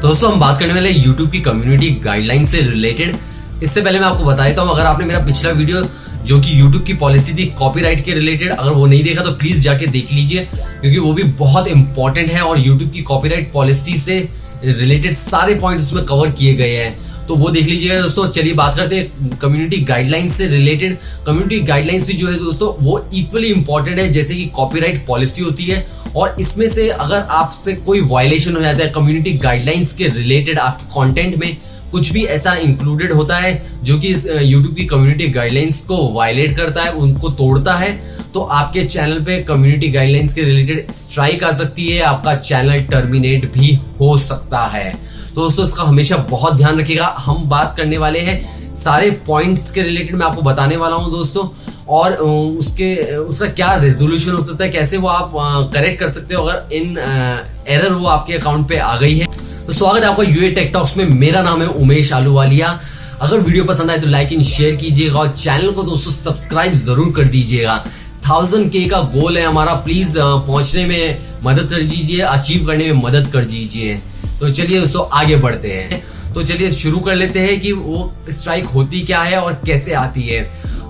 दोस्तों हम बात करने वाले YouTube की कम्युनिटी गाइडलाइन से रिलेटेड। इससे पहले मैं आपको बता देता हूँ, अगर आपने मेरा पिछला वीडियो जो कि YouTube की पॉलिसी थी कॉपीराइट के रिलेटेड, अगर वो नहीं देखा तो प्लीज जाके देख लीजिए, क्योंकि वो भी बहुत इंपॉर्टेंट है और YouTube की कॉपीराइट पॉलिसी से रिलेटेड सारे पॉइंट्स उसमें कवर किए गए हैं, तो वो देख लीजिएगा दोस्तों। चलिए बात करते हैं कम्युनिटी गाइडलाइंस से रिलेटेड। कम्युनिटी गाइडलाइंस भी जो है दोस्तों वो इक्वली इंपॉर्टेंट है जैसे कि कॉपीराइट पॉलिसी होती है, और इसमें से अगर आपसे कोई वायलेशन हो जाता है कम्युनिटी गाइडलाइंस के रिलेटेड, आपके कंटेंट में कुछ भी ऐसा इंक्लूडेड होता है जो कि YouTube की कम्युनिटी गाइडलाइंस को वायलेट करता है, उनको तोड़ता है, तो आपके चैनल पे कम्युनिटी गाइडलाइंस के रिलेटेड स्ट्राइक आ सकती है, आपका चैनल टर्मिनेट भी हो सकता है। तो दोस्तों इसका हमेशा बहुत ध्यान रखिएगा। हम बात करने वाले हैं सारे पॉइंट्स के रिलेटेड, मैं आपको बताने वाला हूं दोस्तों, और उसका क्या रेजोल्यूशन हो सकता है, कैसे वो आप करेक्ट कर सकते हो अगर इन एरर वो आपके अकाउंट पे आ गई है। तो स्वागत है आपका यूए टेक टॉक्स में। मेरा नाम है उमेश आलूवालिया। अगर वीडियो पसंद आए तो लाइक एंड शेयर कीजिएगा और चैनल को दोस्तों सब्सक्राइब जरूर कर दीजिएगा। 1000K का गोल है हमारा, प्लीज पहुंचने में मदद कर दीजिए, अचीव करने में मदद कर दीजिए। तो चलिए दोस्तों आगे बढ़ते हैं। तो चलिए शुरू कर लेते हैं कि वो स्ट्राइक होती क्या है और कैसे आती है।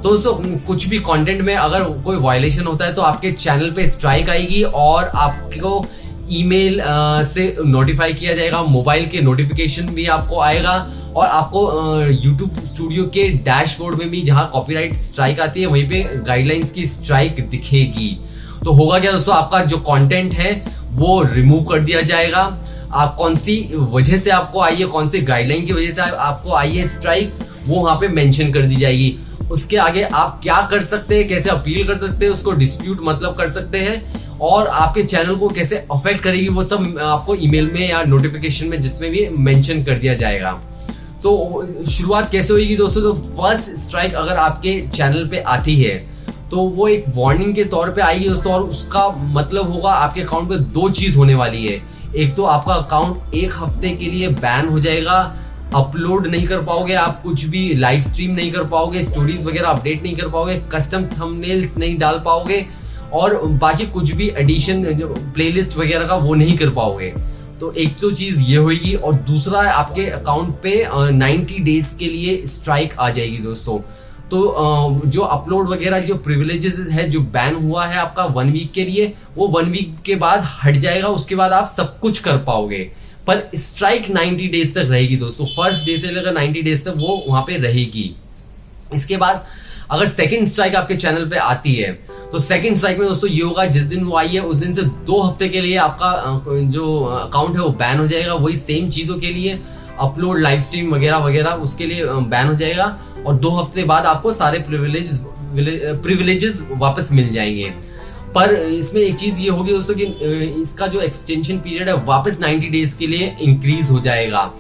तो दोस्तों कुछ भी कंटेंट में अगर कोई वायलेशन होता है तो आपके चैनल पे स्ट्राइक आएगी और आपको ईमेल से नोटिफाई किया जाएगा, मोबाइल के नोटिफिकेशन भी आपको आएगा, और आपको YouTube स्टूडियो के डैशबोर्ड में भी जहां कॉपीराइट स्ट्राइक आती है वहीं पे गाइडलाइंस की स्ट्राइक दिखेगी। तो होगा क्या दोस्तों, आपका जो कंटेंट है वो रिमूव कर दिया जाएगा। आप कौन सी वजह से आपको आई है, कौन सी गाइडलाइन की वजह से आपको आई है स्ट्राइक, वो वहां पे मेंशन कर दी जाएगी। उसके आगे आप क्या कर सकते हैं, कैसे अपील कर सकते हैं, उसको डिस्प्यूट मतलब कर सकते हैं, और आपके चैनल को कैसे अफेक्ट करेगी वो सब आपको ईमेल में या नोटिफिकेशन में जिसमें भी मेंशन कर दिया जाएगा। तो शुरुआत कैसे होगी दोस्तों, तो फर्स्ट स्ट्राइक अगर आपके चैनल पे आती है तो वो एक वार्निंग के तौर पे आएगी दोस्तों, और उसका मतलब होगा आपके अकाउंट पे दो चीज होने वाली है। एक तो आपका अकाउंट 1 हफ्ते के लिए बैन हो जाएगा, अपलोड नहीं कर पाओगे, आप कुछ भी लाइव स्ट्रीम नहीं कर पाओगे, स्टोरीज वगैरह अपडेट नहीं कर पाओगे, कस्टम थंबनेल्स नहीं डाल पाओगे, और बाकी कुछ भी एडिशन प्लेलिस्ट वगैरह का वो नहीं कर पाओगे। तो एक तो चीज ये होगी, और दूसरा आपके अकाउंट पे 90 डेज के लिए स्ट्राइक आ जाएगी दोस्तों। तो जो अपलोड वगैरह जो प्रिविलेजेस है जो बैन हुआ है आपका 1 वीक के लिए, वो 1 वीक के बाद हट जाएगा, उसके बाद आप सब कुछ कर पाओगे, पर स्ट्राइक 90 डेज तक रहेगी दोस्तों। फर्स्ट डे से लेकर 90 डेज तक वो वहां पे रहेगी। इसके बाद अगर सेकंड स्ट्राइक आपके चैनल पे आती है तो सेकंड स्ट्राइक में दोस्तों ये होगा, जिस दिन वो आई है उस दिन से 2 हफ्ते के लिए आपका जो अकाउंट है वो बैन हो जाएगा। वही सेम चीजों के लिए, अपलोड, लाइव स्ट्रीम वगैरह वगैरह, उसके लिए बैन हो जाएगा, और 2 हफ्ते बाद आपको सारे प्रिविलेजेस वापस मिल जाएंगे। पर इसमें एक चीज ये होगी दोस्तों कि इसका जो एक्सटेंशन पीरियड है वापस 90 डेज के लिए इंक्रीज हो जाएगा।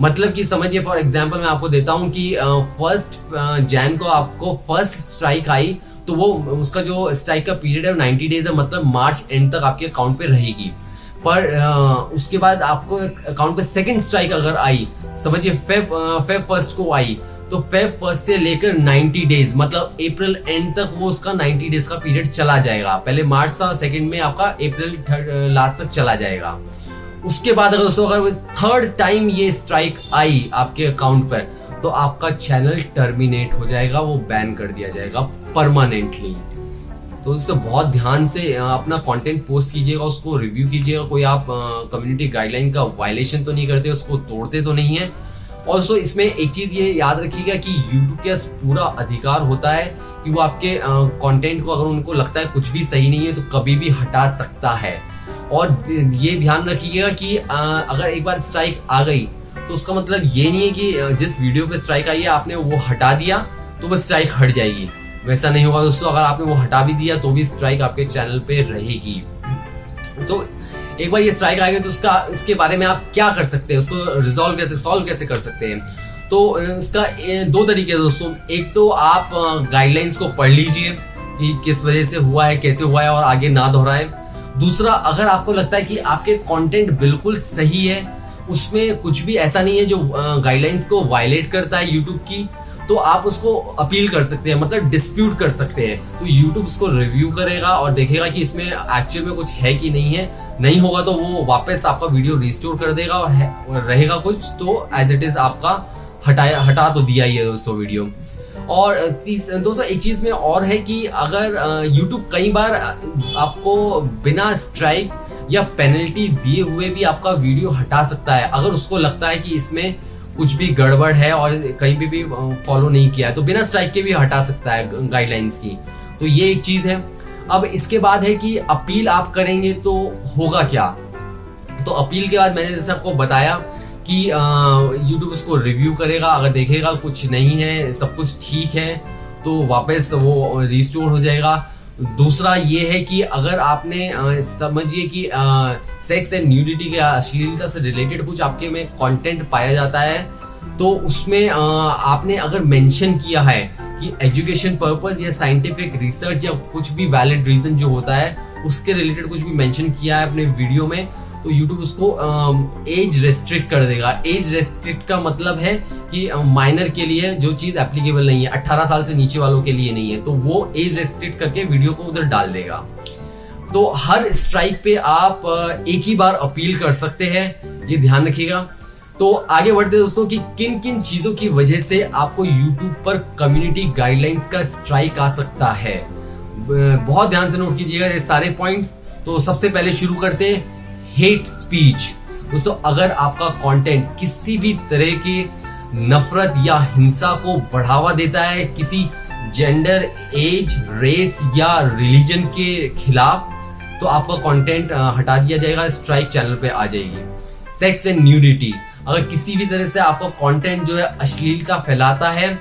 मतलब कि समझिए, फॉर एग्जांपल मैं आपको देता हूं कि 1 जैन को आपको फर्स्ट स्ट्राइक आई, तो वो उसका जो स्ट्राइक का पीरियड है 90 डेज है, मतलब मार्च एंड तक आपके अकाउंट पे रहेगी। पर उसके बाद आपको अकाउंट पे सेकंड स्ट्राइक अगर आई, समझिए फेब फर्स्ट को आई, तो फेब फर्स्ट से लेकर 90 डेज मतलब अप्रैल एंड तक वो उसका 90 डेज का पीरियड चला जाएगा। पहले मार्च था, सेकंड में आपका अप्रैल लास्ट तक चला जाएगा। उसके बाद अगर दोस्तों अगर थर्ड टाइम ये स्ट्राइक आई आपके अकाउंट पर, तो आपका चैनल टर्मिनेट हो जाएगा, वो बैन कर दिया जाएगा परमानेंटली। तो दोस्तों बहुत ध्यान से अपना कंटेंट पोस्ट कीजिएगा, उसको रिव्यू कीजिएगा, कोई आप कम्युनिटी गाइडलाइन का वायलेशन तो नहीं करते, उसको तोड़ते तो नहीं है। और सो इसमें एक चीज ये याद रखिएगा कि YouTube के पूरा अधिकार होता है कि वो आपके कंटेंट को, अगर उनको लगता है कुछ भी सही नहीं है तो कभी भी हटा सकता है। और ये ध्यान रखिएगा कि अगर एक बार स्ट्राइक आ गई तो उसका मतलब ये नहीं है कि जिस वीडियो पे स्ट्राइक आई है आपने वो हटा दिया तो वो स्ट्राइक हट जाएगी, वैसा नहीं होगा दोस्तों। अगर आपने वो हटा भी दिया तो भी स्ट्राइक आपके चैनल पे रहेगी। तो एक बार ये स्ट्राइक आ गई तो इसके बारे में आप क्या कर सकते हैं, उसको सॉल्व कैसे कर सकते हैं। तो इसका 2 तरीके हैं दोस्तों। एक तो आप गाइडलाइंस को पढ़ लीजिए कि किस वजह से हुआ है, कैसे हुआ है, और आगे ना दोहराए। दूसरा, अगर आपको लगता है कि आपके कंटेंट बिल्कुल सही है, उसमें कुछ भी ऐसा नहीं है जो गाइडलाइंस को वायलेट करता है YouTube की, तो आप उसको अपील कर सकते हैं, मतलब डिस्प्यूट कर सकते हैं। तो यूट्यूब उसको रिव्यू करेगा और देखेगा कि इसमें एक्चुअल में कुछ है कि नहीं है। नहीं होगा तो वो वापस आपका वीडियो रिस्टोर कर देगा और रहेगा कुछ तो एज इट इज आपका हटा तो दिया ही है दोस्तों वीडियो। और दोस्तों एक चीज में और है कि अगर यूट्यूब कई बार आपको बिना स्ट्राइक या पेनल्टी दिए हुए भी आपका वीडियो हटा सकता है, अगर उसको लगता है कि इसमें कुछ भी गड़बड़ है और कहीं पे भी फॉलो नहीं किया है, तो बिना स्ट्राइक के भी हटा सकता है गाइडलाइंस की। तो ये एक चीज है। अब इसके बाद है कि अपील आप करेंगे तो होगा क्या। तो अपील के बाद मैंने जैसे आपको बताया कि यूट्यूब उसको रिव्यू करेगा, अगर देखेगा कुछ नहीं है, सब कुछ ठीक है, तो वापस वो रिस्टोर हो जाएगा। दूसरा ये है कि अगर आपने समझिए कि सेक्स एंड न्यूडिटी के अश्लीलता से रिलेटेड कुछ आपके में कंटेंट पाया जाता है, तो उसमें आपने अगर मेंशन किया है कि एजुकेशन पर्पस या साइंटिफिक रिसर्च या कुछ भी वैलिड रीजन जो होता है उसके रिलेटेड कुछ भी मेंशन किया है अपने वीडियो में, तो यूट्यूब उसको एज रेस्ट्रिक्ट कर देगा। एज रेस्ट्रिक्ट का मतलब है कि माइनर के लिए जो चीज एप्लीकेबल नहीं है, 18 साल से नीचे वालों के लिए नहीं है, तो वो एज रेस्ट्रिक्ट करके वीडियो को उधर डाल देगा। तो हर स्ट्राइक पे आप एक ही बार अपील कर सकते हैं, ये ध्यान रखिएगा। तो आगे बढ़ते दोस्तों कि किन किन चीजों की वजह से आपको यूट्यूब पर कम्युनिटी गाइडलाइंस का स्ट्राइक आ सकता है। बहुत ध्यान से नोट कीजिएगा ये सारे पॉइंट्स। तो सबसे पहले शुरू करते हैं हेट स्पीच। दोस्तों अगर आपका कंटेंट किसी भी तरह की नफरत या हिंसा को बढ़ावा देता है, किसी जेंडर, एज, रेस या रिलीजन के खिलाफ, तो आपका कंटेंट हटा दिया जाएगा, स्ट्राइक चैनल पे आ जाएगी। सेक्स एंड न्यूडिटी, अगर किसी भी तरह से आपका कंटेंट जो है अश्लीलता फैलाता है,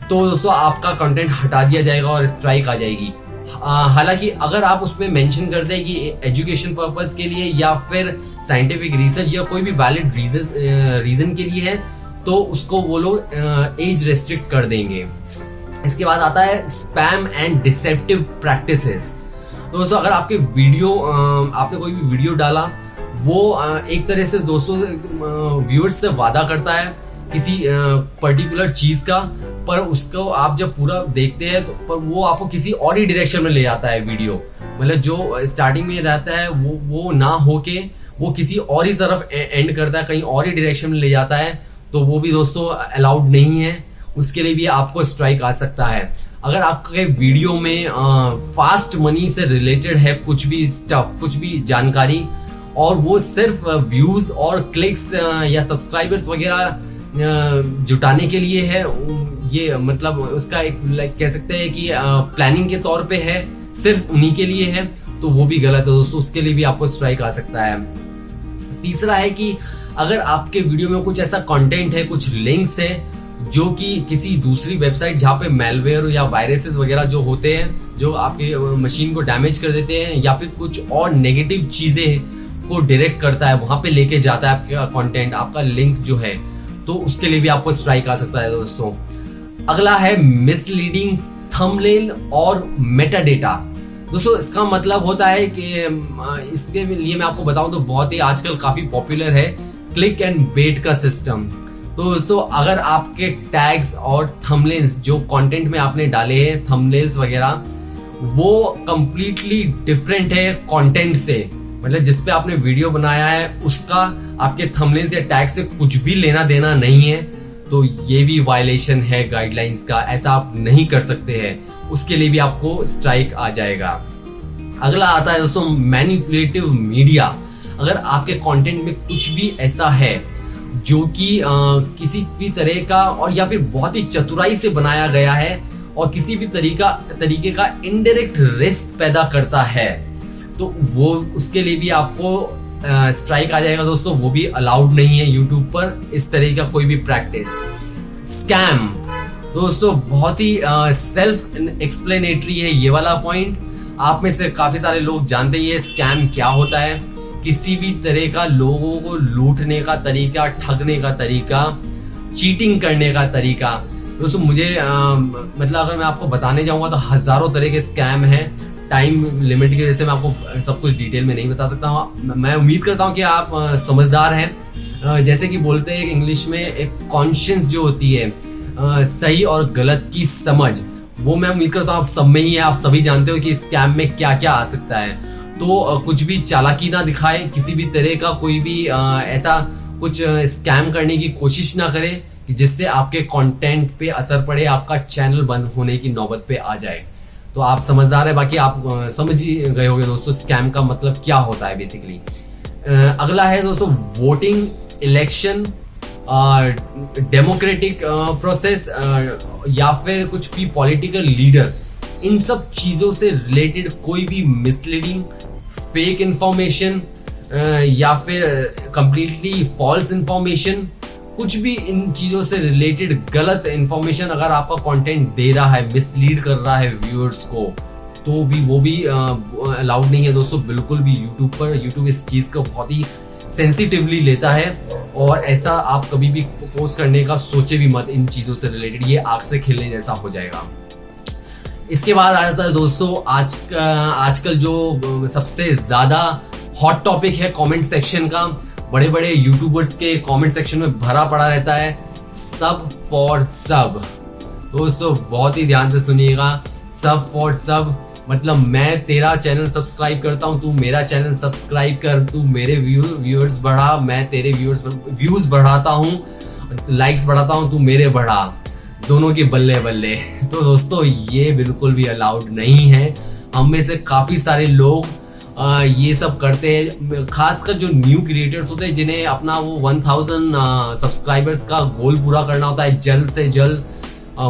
तो दोस्तों आपका कंटेंट हटा दिया जाएगा और स्ट्राइक आ जाएगी। हालांकि अगर आप उसमें मेंशन करते हैं कि एजुकेशन पर्पस के लिए या फिर साइंटिफिक रिसर्च या कोई भी वैलिड रीजन के लिए है, तो उसको वो लोग एज रेस्ट्रिक्ट कर देंगे। इसके बाद आता है स्पैम एंड डिसेप्टिव प्रैक्टिसेस। दोस्तों अगर आपके वीडियो आपने कोई भी वीडियो डाला, वो एक तरह से दोस्तों व्यूअर्स से वादा करता है किसी पर्टिकुलर चीज का, पर उसको आप जब पूरा देखते हैं तो पर वो आपको किसी और ही डायरेक्शन में ले जाता है वीडियो। मतलब जो स्टार्टिंग में रहता है वो ना होके वो किसी और ही तरफ एंड करता है, कहीं और ही डायरेक्शन में ले जाता है, तो वो भी दोस्तों अलाउड नहीं है। उसके लिए भी आपको स्ट्राइक आ सकता है। अगर आपके वीडियो में फास्ट मनी से रिलेटेड है कुछ भी स्टफ, कुछ भी जानकारी, और वो सिर्फ व्यूज और क्लिक्स या सब्सक्राइबर्स वगैरह जुटाने के लिए है, ये मतलब उसका एक कह सकते हैं कि प्लानिंग के तौर पे है, सिर्फ उन्हीं के लिए है, तो वो भी गलत है दोस्तों, उसके लिए भी आपको स्ट्राइक आ सकता है। तीसरा है कि अगर आपके वीडियो में कुछ ऐसा कंटेंट है, कुछ लिंक्स है जो कि किसी दूसरी वेबसाइट जहाँ पे मेलवेयर या वायरसेस वगैरह जो होते हैं, जो आपके मशीन को डैमेज कर देते हैं या फिर कुछ और नेगेटिव चीजें को डायरेक्ट करता है, वहां पे लेके जाता है आपका कंटेंट, आपका लिंक जो है, तो उसके लिए भी आपको स्ट्राइक आ सकता है दोस्तों। अगला है मिसलीडिंग थंबनेल और मेटा डेटा। दोस्तों इसका मतलब होता है कि इसके लिए मैं आपको बताऊं तो बहुत ही आजकल काफी पॉपुलर है क्लिक एंड बेट का सिस्टम। तो दोस्तों अगर आपके टैग्स और थंबनेल्स जो कंटेंट में आपने डाले हैं, थंबनेल्स वगैरह, वो कंप्लीटली डिफरेंट है कंटेंट से, मतलब जिस पे आपने वीडियो बनाया है उसका आपके थंबनेल्स या टैग से कुछ भी लेना देना नहीं है, तो ये भी वायलेशन है गाइडलाइंस का, ऐसा आप नहीं कर सकते हैं, उसके लिए भी आपको स्ट्राइक आ जाएगा। अगला आता है दोस्तों मैनिपुलेटिव मीडिया। अगर आपके कंटेंट में कुछ भी ऐसा है जो कि किसी भी तरह का और या फिर बहुत ही चतुराई से बनाया गया है और किसी भी तरीके का इनडायरेक्ट रिस्क पैदा करता है, तो वो उसके लिए भी आपको स्ट्राइक आ जाएगा दोस्तों, वो भी अलाउड नहीं है यूट्यूब पर इस तरह का कोई भी प्रैक्टिस। स्कैम दोस्तों बहुत ही सेल्फ एक्सप्लेनेटरी है ये वाला पॉइंट, आप में से काफी सारे लोग जानते ही है स्कैम क्या होता है। किसी भी तरह का लोगों को लूटने का तरीका, ठगने का तरीका, चीटिंग करने का तरीका। दोस्तों मुझे मतलब अगर मैं आपको बताने जाऊंगा तो हजारों तरह के स्कैम हैं। टाइम लिमिट की वजह से मैं आपको सब कुछ डिटेल में नहीं बता सकता। मैं उम्मीद करता हूँ कि आप समझदार हैं। जैसे कि बोलते हैं इंग्लिश में एक कॉन्शियंस जो होती है, सही और गलत की समझ, वो मैं उम्मीद करता हूँ आप सब में ही है। आप सभी जानते हो कि स्कैम में क्या क्या आ सकता है। तो कुछ भी चालाकी ना दिखाए, किसी भी तरह का कोई भी ऐसा कुछ स्कैम करने की कोशिश ना करे कि जिससे आपके कंटेंट पे असर पड़े, आपका चैनल बंद होने की नौबत पे आ जाए। तो आप समझदार है, बाकी आप समझ ही गए होंगे दोस्तों स्कैम का मतलब क्या होता है बेसिकली। अगला है दोस्तों वोटिंग, इलेक्शन, डेमोक्रेटिक प्रोसेस या फिर कुछ भी पॉलिटिकल लीडर, इन सब चीज़ों से रिलेटेड कोई भी मिसलीडिंग, फेक इंफॉर्मेशन या फिर कंप्लीटली फॉल्स इंफॉर्मेशन, कुछ भी इन चीज़ों से रिलेटेड गलत इंफॉर्मेशन अगर आपका कंटेंट दे रहा है, मिसलीड कर रहा है व्यूअर्स को, तो भी वो भी अलाउड नहीं है दोस्तों, बिल्कुल भी। यूट्यूब पर यूट्यूब इस चीज़ को बहुत ही सेंसिटिवली लेता है और ऐसा आप कभी भी पोस्ट करने का सोचे भी मत इन चीज़ों से रिलेटेड, ये आग से खेलने जैसा हो जाएगा। इसके बाद आता है दोस्तों आजकल जो सबसे ज़्यादा हॉट टॉपिक है कमेंट सेक्शन का। बड़े बड़े यूट्यूबर्स के कमेंट सेक्शन में भरा पड़ा रहता है सब फॉर सब। दोस्तों बहुत ही ध्यान से सुनिएगा, सब फॉर सब मतलब मैं तेरा चैनल सब्सक्राइब करता हूँ, तू मेरा चैनल सब्सक्राइब कर, तू मेरे व्यूअर्स बढ़ा, मैं तेरे व्यूज बढ़ाता हूँ, लाइक्स बढ़ाता हूँ, तू मेरे बढ़ा, दोनों के बल्ले बल्ले। तो दोस्तों ये बिल्कुल भी अलाउड नहीं है। हम में से काफ़ी सारे लोग ये सब करते हैं, खासकर जो न्यू क्रिएटर्स होते हैं जिन्हें अपना वो 1000 सब्सक्राइबर्स का गोल पूरा करना होता है, जल्द से जल्द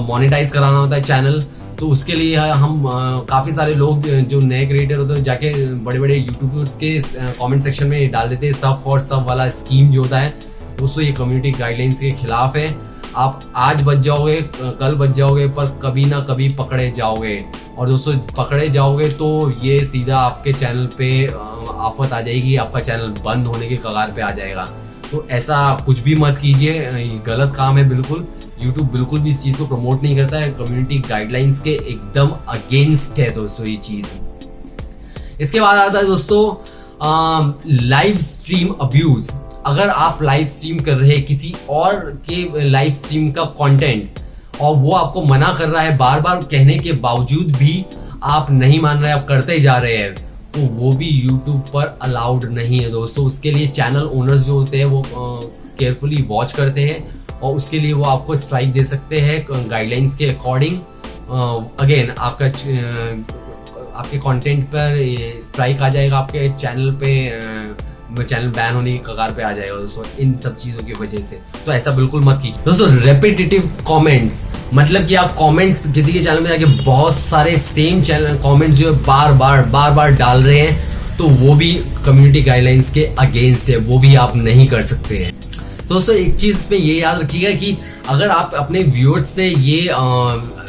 मोनेटाइज कराना होता है चैनल। तो उसके लिए हम काफ़ी सारे लोग जो नए क्रिएटर होते हैं जाके बड़े बड़े यूट्यूबर्स के कमेंट सेक्शन में डाल देते हैं सब फॉर सब वाला स्कीम जो होता है। दोस्तों ये कम्युनिटी गाइडलाइंस के खिलाफ है। आप आज बच जाओगे, कल बच जाओगे, पर कभी ना कभी पकड़े जाओगे। और दोस्तों पकड़े जाओगे तो ये सीधा आपके चैनल पे आफत आ जाएगी, आपका चैनल बंद होने के कगार पे आ जाएगा। तो ऐसा कुछ भी मत कीजिए, गलत काम है बिल्कुल। यूट्यूब बिल्कुल भी इस चीज़ को प्रमोट नहीं करता है, कम्युनिटी गाइडलाइंस के एकदम अगेंस्ट है दोस्तों ये चीज़। इसके बाद आता है दोस्तों लाइव स्ट्रीम अब्यूज। अगर आप लाइव स्ट्रीम कर रहे हैं किसी और के लाइव स्ट्रीम का कंटेंट और वो आपको मना कर रहा है, बार बार कहने के बावजूद भी आप नहीं मान रहे, आप करते जा रहे हैं, तो वो भी यूट्यूब पर अलाउड नहीं है दोस्तों। उसके लिए चैनल ओनर्स जो होते हैं वो केयरफुली वॉच करते हैं और उसके लिए वो आपको स्ट्राइक दे सकते हैं गाइडलाइंस के अकॉर्डिंग। अगेन आपके कंटेंट पर स्ट्राइक आ जाएगा, आपके चैनल पे चैनल बैन होने की कगार पे आ जाएगा दोस्तों इन सब चीज़ों की वजह से। तो ऐसा बिल्कुल मत कीजिए दोस्तों। रेपिटेटिव कमेंट्स मतलब कि आप कमेंट्स किसी के चैनल में जाके बहुत सारे सेम चैनल कमेंट्स जो है बार बार डाल रहे हैं, तो वो भी कम्युनिटी गाइडलाइंस के अगेंस्ट है, वो भी आप नहीं कर सकते हैं। दोस्तों एक चीज़ इसमें ये याद रखिएगा कि अगर आप अपने व्यूअर्स से ये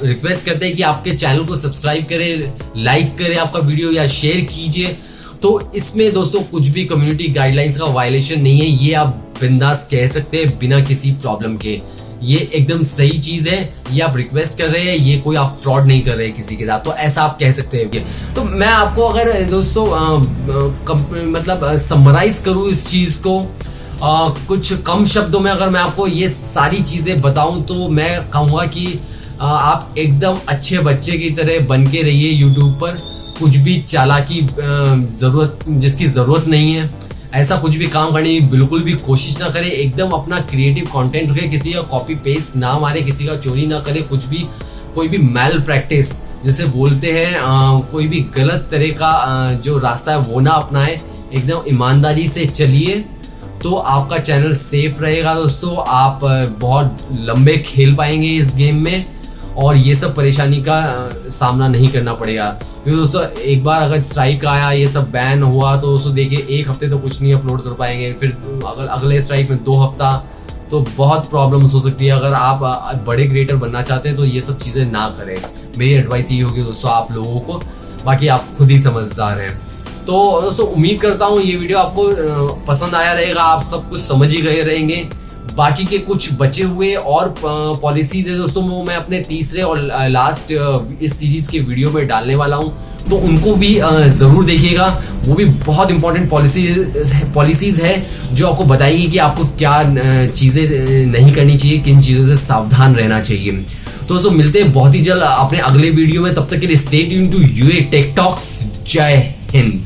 रिक्वेस्ट करते हैं कि आपके चैनल को सब्सक्राइब करें, लाइक करें आपका वीडियो या शेयर कीजिए, तो इसमें दोस्तों कुछ भी कम्युनिटी गाइडलाइंस का वायलेशन नहीं है। ये आप बिंदास कह सकते हैं बिना किसी प्रॉब्लम के, ये एकदम सही चीज़ है। ये आप रिक्वेस्ट कर रहे हैं, ये कोई आप फ्रॉड नहीं कर रहे हैं किसी के साथ, तो ऐसा आप कह सकते हैं। तो मैं आपको अगर दोस्तों मतलब समराइज करूँ इस चीज़ को कुछ कम शब्दों में, अगर मैं आपको ये सारी चीज़ें बताऊं तो मैं कहूँगा कि आप एकदम अच्छे बच्चे की तरह बन के रहिए यूट्यूब पर। कुछ भी चालाकी जिसकी ज़रूरत नहीं है, ऐसा कुछ भी काम करने की बिल्कुल भी कोशिश ना करें। एकदम अपना क्रिएटिव कंटेंट रखें, किसी का कॉपी पेस्ट ना मारे, किसी का चोरी ना करें, कुछ भी कोई भी मैल प्रैक्टिस जिसे बोलते हैं, कोई भी गलत तरह का जो रास्ता है वो ना अपनाएं। एकदम ईमानदारी से चलिए तो आपका चैनल सेफ रहेगा दोस्तों। आप बहुत लंबे खेल पाएंगे इस गेम में और ये सब परेशानी का सामना नहीं करना पड़ेगा। क्योंकि दोस्तों एक बार अगर स्ट्राइक आया, ये सब बैन हुआ, तो दोस्तों देखिए एक हफ्ते तो कुछ नहीं अपलोड कर पाएंगे, फिर अगर अगले स्ट्राइक में 2 हफ्ता, तो बहुत प्रॉब्लम्स हो सकती है। अगर आप बड़े क्रिएटर बनना चाहते हैं तो ये सब चीज़ें ना करें। मेरी एडवाइस ये होगी दोस्तों आप लोगों को, बाकी आप खुद ही समझदार हैं। तो दोस्तों उम्मीद करता हूँ ये वीडियो आपको पसंद आया रहेगा, आप सब कुछ समझ ही गए रहेंगे। बाकी के कुछ बचे हुए और पॉलिसीज है दोस्तों, वो मैं अपने तीसरे और लास्ट इस सीरीज के वीडियो में डालने वाला हूँ। तो उनको भी जरूर देखिएगा। वो भी बहुत इंपॉर्टेंट पॉलिसीज है जो आपको बताएगी कि आपको क्या चीजें नहीं करनी चाहिए, किन चीजों से सावधान रहना चाहिए। तो दोस्तों मिलते हैं बहुत ही जल्द अपने अगले वीडियो में, तब तक के लिए stay tuned to UA tech talks. जय हिंद।